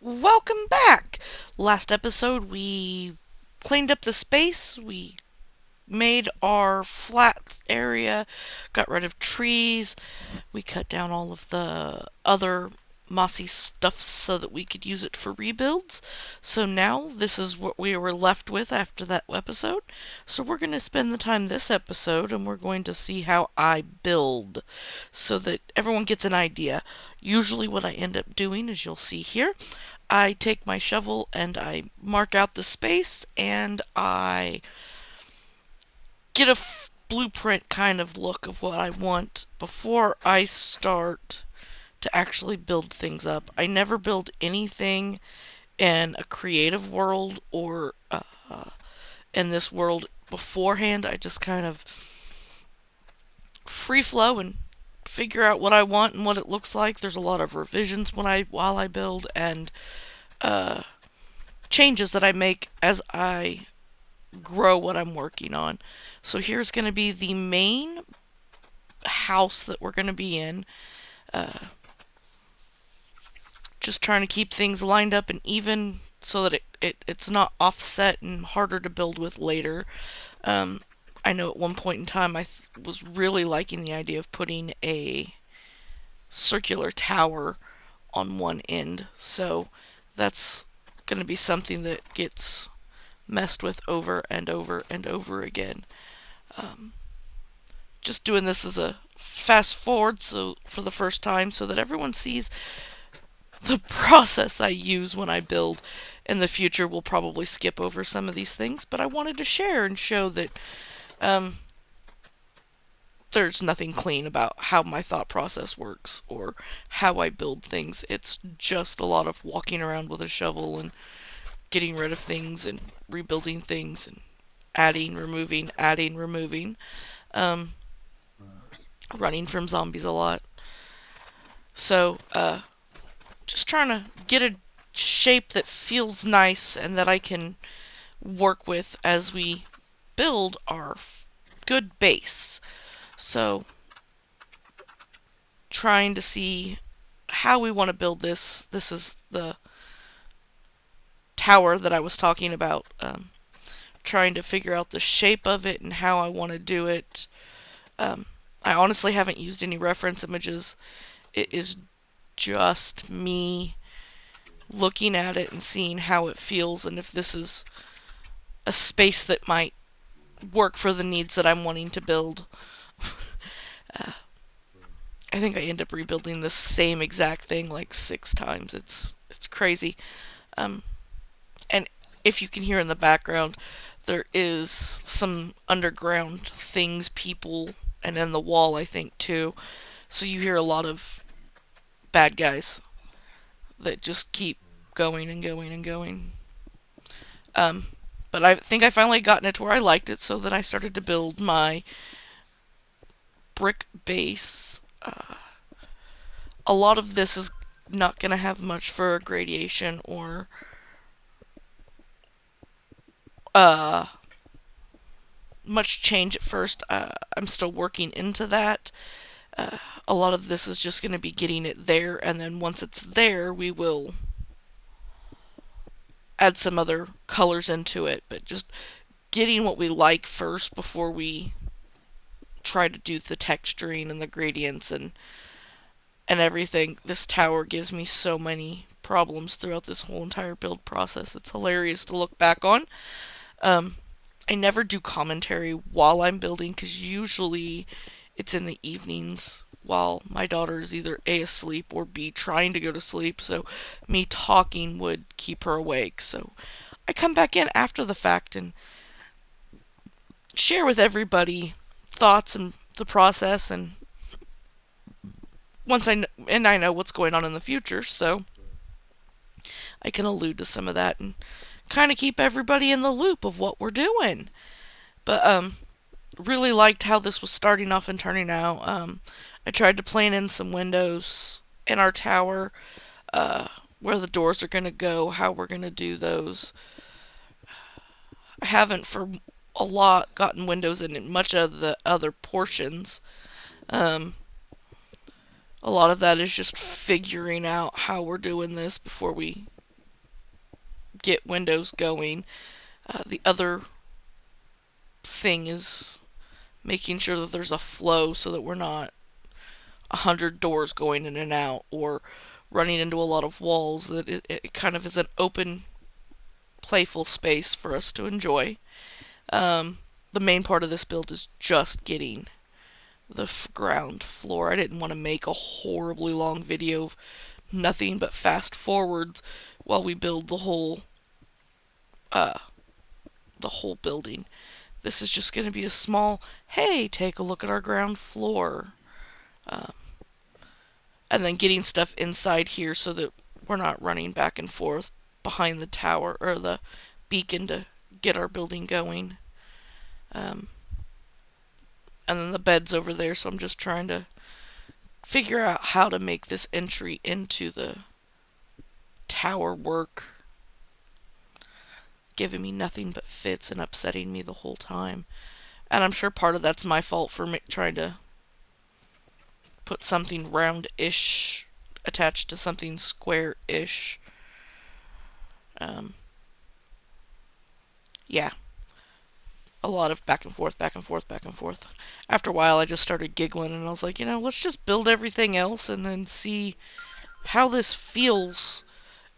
Welcome back! Last episode we cleaned up the space, we made our flat area, got rid of trees, we cut down all of the other mossy stuff so that we could use it for rebuilds. So now this is what we were left with after that episode. So we're going to spend the time this episode and we're going to see how I build so that everyone gets an idea. Usually what I end up doing, as you'll see here, I take my shovel and I mark out the space and I get a blueprint kind of look of what I want before I start to actually build things up. I never build anything in a creative world or in this world beforehand. I just kind of free flow and figure out what I want and what it looks like. There's a lot of revisions while I build and uh, changes that I make as I grow what I'm working on. So here's going to be the main house that we're going to be in. Uh, just trying to keep things lined up and even so that it's not offset and harder to build with later. I know at one point in time I was really liking the idea of putting a circular tower on one end. So that's going to be something that gets messed with over and over and over again. Um, just doing this as a fast forward so for the first time so that everyone sees the process I use when I build. In the future we'll probably skip over some of these things, but I wanted to share and show that um, there's nothing clean about how my thought process works or how I build things. It's just a lot of walking around with a shovel and getting rid of things and rebuilding things and adding, removing. Um, running from zombies a lot. So, just trying to get a shape that feels nice and that I can work with as we build our good base. So, trying to see how we want to build this. This is the tower that I was talking about. Trying to figure out the shape of it and how I want to do it. I honestly haven't used any reference images. It is just me looking at it and seeing how it feels and if this is a space that might work for the needs that I'm wanting to build. I think I end up rebuilding the same exact thing like 6 times. It's crazy. And if you can hear in the background, there is some underground things, people, and then the wall, I think, too. So you hear a lot of bad guys that just keep going and going and going. But I think I finally gotten it to where I liked it, so then I started to build my brick base. A lot of this is not going to have much for gradation or much change at first. I'm still working into that. A lot of this is just going to be getting it there, and then once it's there, we will add some other colors into it, but just getting what we like first before we try to do the texturing and the gradients and everything. This tower gives me so many problems throughout this whole entire build process. It's hilarious to look back on. I never do commentary while I'm building because usually it's in the evenings while my daughter is either A, asleep or B, trying to go to sleep, so me talking would keep her awake. So I come back in after the fact and share with everybody thoughts and the process, and I know what's going on in the future, so I can allude to some of that and kind of keep everybody in the loop of what we're doing. But really liked how this was starting off and turning out. I tried to plan in some windows in our tower, where the doors are going to go, how we're going to do those. I haven't for a lot gotten windows in much of the other portions. Um, a lot of that is just figuring out how we're doing this before we get windows going. The other thing is making sure that there's a flow so that we're not 100 doors going in and out or running into a lot of walls, that it kind of is an open, playful space for us to enjoy. The main part of this build is just getting the ground floor. I didn't want to make a horribly long video of nothing but fast forwards while we build uh, the whole building. This is just going to be a small, hey, take a look at our ground floor. Uh, and then getting stuff inside here so that we're not running back and forth behind the tower or the beacon to get our building going. And then the bed's over there, so I'm just trying to figure out how to make this entry into the tower work, giving me nothing but fits and upsetting me the whole time. And I'm sure part of that's my fault for trying to put something round-ish attached to something square-ish. Yeah. A lot of back and forth, back and forth, back and forth. After a while, I just started giggling, and I was like, let's just build everything else and then see how this feels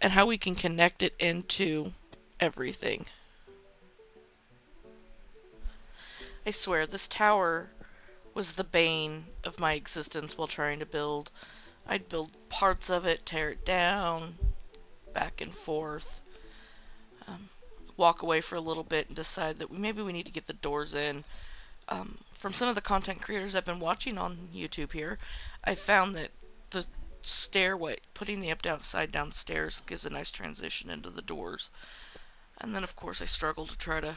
and how we can connect it into everything. I swear, this tower was the bane of my existence while trying to build. I'd build parts of it, tear it down, back and forth, walk away for a little bit and decide that maybe we need to get the doors in. From some of the content creators I've been watching on YouTube here, I found that the stairway, putting the upside down stairs, gives a nice transition into the doors. And then, of course, I struggle to try to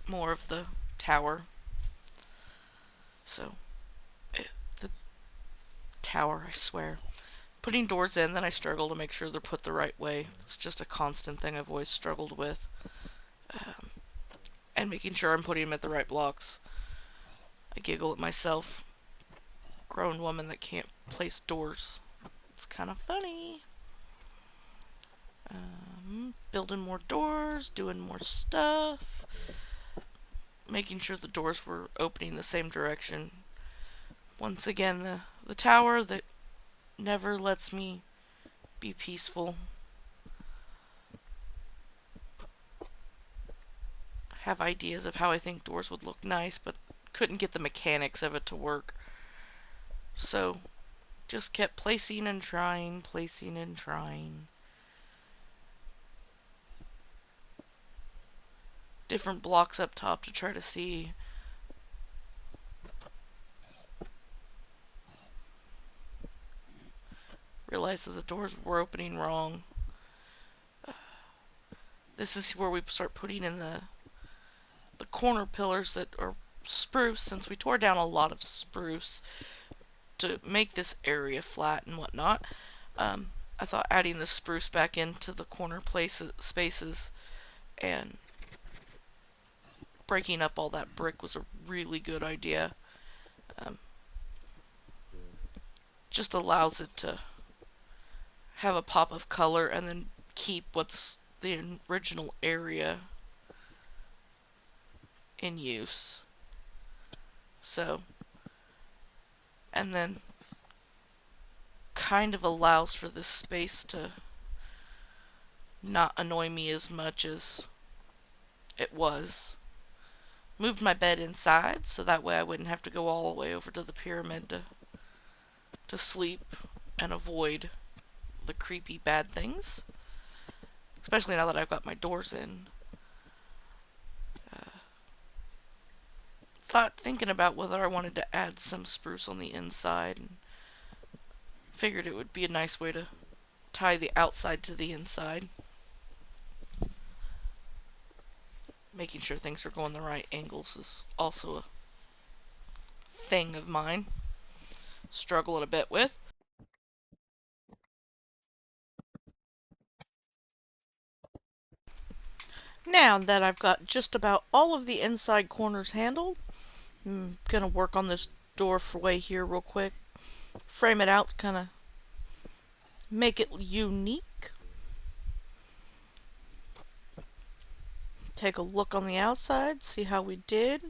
more of the tower. So, the tower, I swear. Putting doors in, then I struggle to make sure they're put the right way. It's just a constant thing I've always struggled with. And making sure I'm putting them at the right blocks. I giggle at myself. Grown woman that can't place doors. It's kind of funny. Building more doors, doing more stuff. Making sure the doors were opening the same direction. Once again, the tower that never lets me be peaceful. Have ideas of how I think doors would look nice, but couldn't get the mechanics of it to work. So, just kept placing and trying, placing and trying. Different blocks up top to try to see. Realized that the doors were opening wrong. This is where we start putting in the corner pillars that are spruce, since we tore down a lot of spruce to make this area flat and whatnot. I thought adding the spruce back into the corner spaces and breaking up all that brick was a really good idea. Just allows it to have a pop of color and then keep what's the original area in use. So, and then kind of allows for this space to not annoy me as much as it was. Moved my bed inside so that way I wouldn't have to go all the way over to the pyramid to sleep and avoid the creepy bad things. Especially now that I've got my doors in. Thinking about whether I wanted to add some spruce on the inside, and figured it would be a nice way to tie the outside to the inside. Making sure things are going the right angles is also a thing of mine. Struggling a bit with. Now that I've got just about all of the inside corners handled, I'm gonna work on this doorway here real quick. Frame it out, kind of make it unique. Take a look on the outside, see how we did.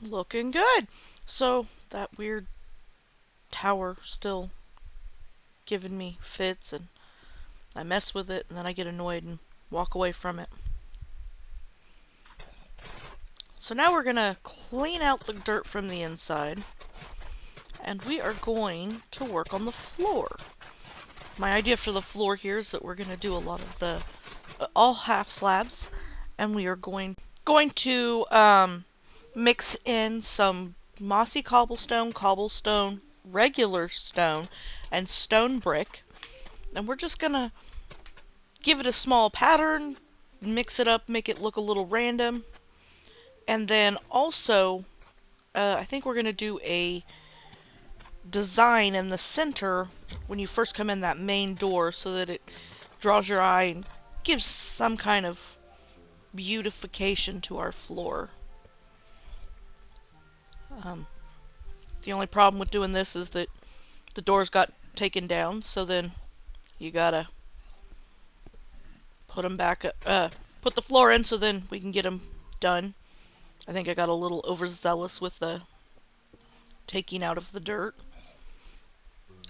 Looking good. So that weird tower still giving me fits, and I mess with it and then I get annoyed and walk away from it. So now we're gonna clean out the dirt from the inside, and we are going to work on the floor. My idea for the floor here is that we're gonna do a lot of the all half slabs, and we are going to mix in some mossy cobblestone, regular stone, and stone brick. And we're just gonna give it a small pattern, mix it up, make it look a little random. And then also, I think we're gonna do a design in the center when you first come in that main door so that it draws your eye and gives some kind of beautification to our floor. The only problem with doing this is that the doors got taken down, so then you gotta put them back up, put the floor in so then we can get them done. I think I got a little overzealous with the taking out of the dirt.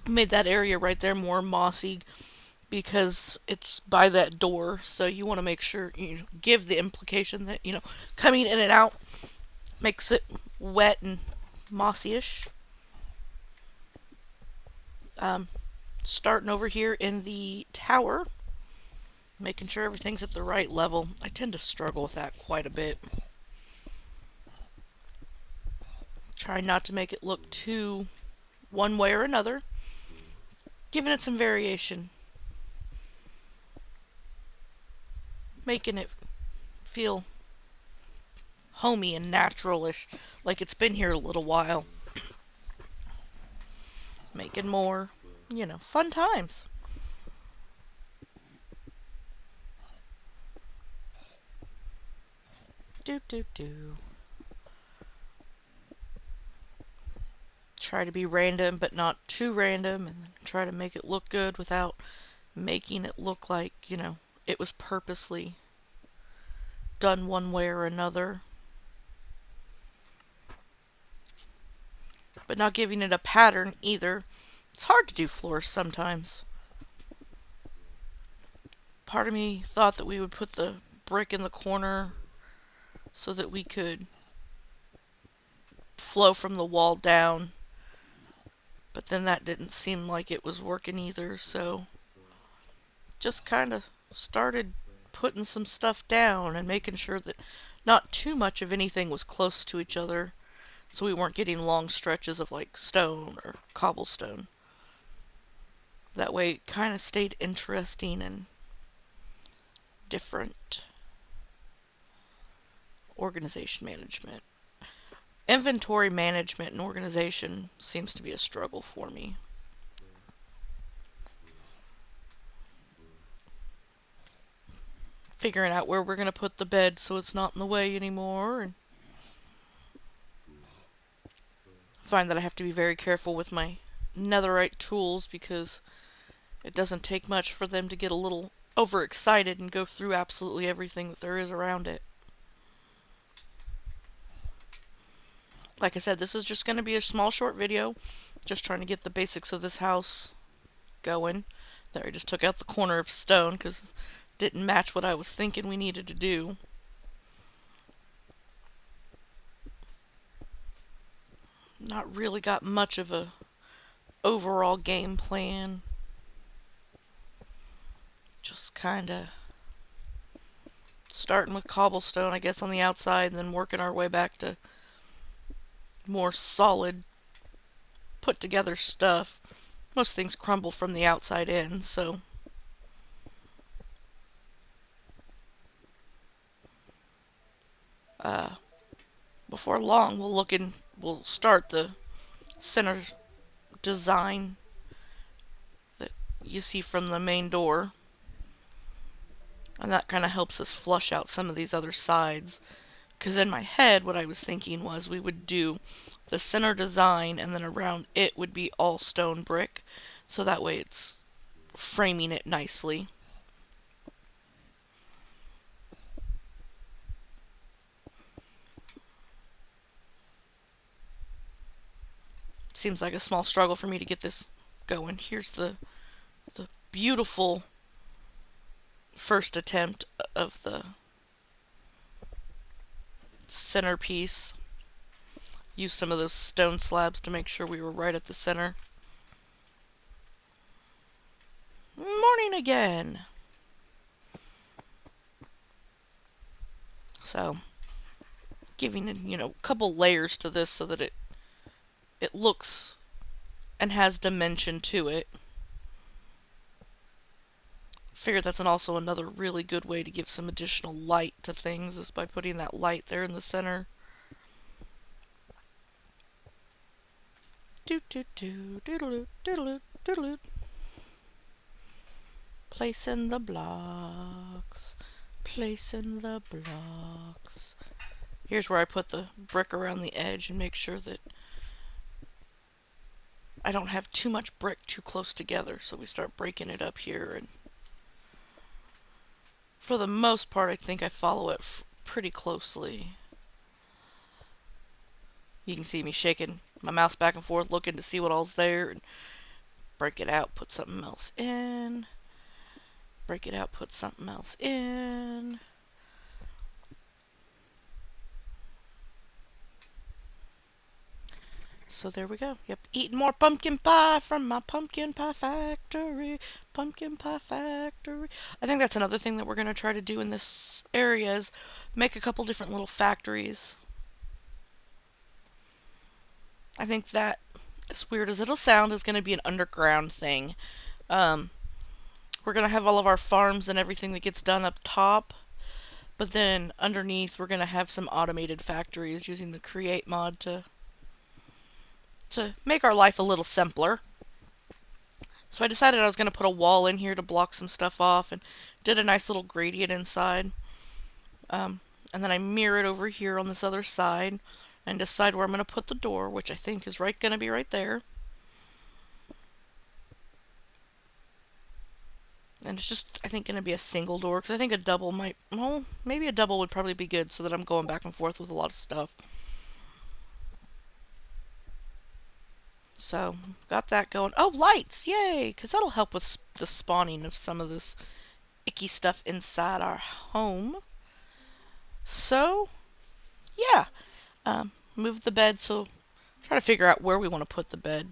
Made that area right there more mossy because it's by that door, so you want to make sure you give the implication that, coming in and out makes it wet and mossy-ish. Starting over here in the tower, making sure everything's at the right level. I tend to struggle with that quite a bit. Try not to make it look too one way or another, giving it some variation, making it feel homey and natural-ish, like it's been here a little while. Making more, fun times. Do. Try to be random, but not too random, and try to make it look good without making it look like, it was purposely done one way or another. But not giving it a pattern either. It's hard to do floors sometimes. Part of me thought that we would put the brick in the corner so that we could flow from the wall down. But then that didn't seem like it was working either, so just kind of started putting some stuff down and making sure that not too much of anything was close to each other, so we weren't getting long stretches of like stone or cobblestone. That way it kind of stayed interesting and different. Organization management. Inventory management and organization seems to be a struggle for me. Figuring out where we're going to put the bed so it's not in the way anymore. And find that I have to be very careful with my netherite tools because it doesn't take much for them to get a little overexcited and go through absolutely everything that there is around it. Like I said, this is just going to be a small short video, just trying to get the basics of this house going. There, I just took out the corner of stone because it didn't match what I was thinking we needed to do. Not really got much of a overall game plan. Just kind of starting with cobblestone, I guess, on the outside, and then working our way back to more solid, put together stuff. Most things crumble from the outside in, so before long we'll start the center design that you see from the main door, and that kind of helps us flush out some of these other sides. Because in my head, what I was thinking was we would do the center design, and then around it would be all stone brick. So that way it's framing it nicely. Seems like a small struggle for me to get this going. Here's the beautiful first attempt of the centerpiece. Use some of those stone slabs to make sure we were right at the center. Morning again. So, giving it, a couple layers to this so that it looks and has dimension to it. Figured that's also another really good way to give some additional light to things is by putting that light there in the center. Placing the blocks. Placing the blocks. Here's where I put the brick around the edge and make sure that I don't have too much brick too close together. So we start breaking it up here, and for the most part I think I follow it pretty closely. You can see me shaking my mouse back and forth looking to see what all's there, and break it out, put something else in. Break it out, put something else in. So there we go. Yep, eating more pumpkin pie from my pumpkin pie factory. Pumpkin pie factory. I think that's another thing that we're going to try to do in this area is make a couple different little factories. I think that, as weird as it'll sound, is going to be an underground thing. We're going to have all of our farms and everything that gets done up top. But then underneath we're going to have some automated factories using the Create mod to make our life a little simpler. So I decided I was going to put a wall in here to block some stuff off, and did a nice little gradient inside. And then I mirror it over here on this other side and decide where I'm going to put the door, which I think is going to be right there. And it's just, I think, going to be a single door, because I think a double might, well, maybe a double would probably be good so that I'm going back and forth with a lot of stuff. So, got that going. Oh, lights! Yay! Because that'll help with the spawning of some of this icky stuff inside our home. So, yeah. Move the bed, so try to figure out where we want to put the bed.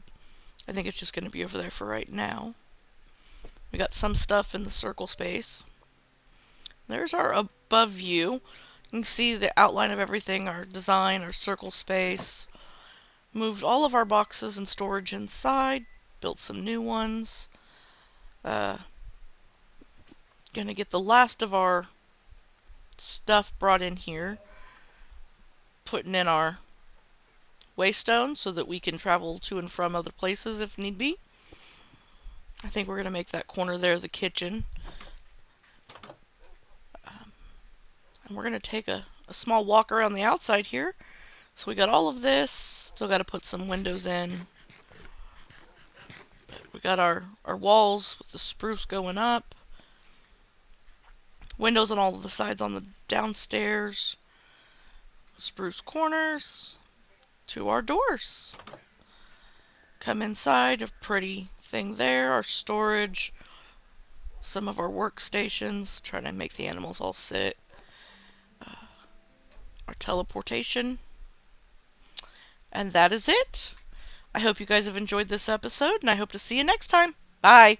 I think it's just going to be over there for right now. We got some stuff in the circle space. There's our above view. You can see the outline of everything, our design, our circle space. Moved all of our boxes and storage inside. Built some new ones. Gonna get the last of our stuff brought in here. Putting in our waystone so that we can travel to and from other places if need be. I think we're gonna make that corner there the kitchen. And we're gonna take a small walk around the outside here. So we got all of this. Still got to put some windows in. We got our walls with the spruce going up. Windows on all of the sides on the downstairs. Spruce corners to our doors. Come inside, a pretty thing there. Our storage. Some of our workstations. Trying to make the animals all sit. Our teleportation. And that is it. I hope you guys have enjoyed this episode, and I hope to see you next time. Bye!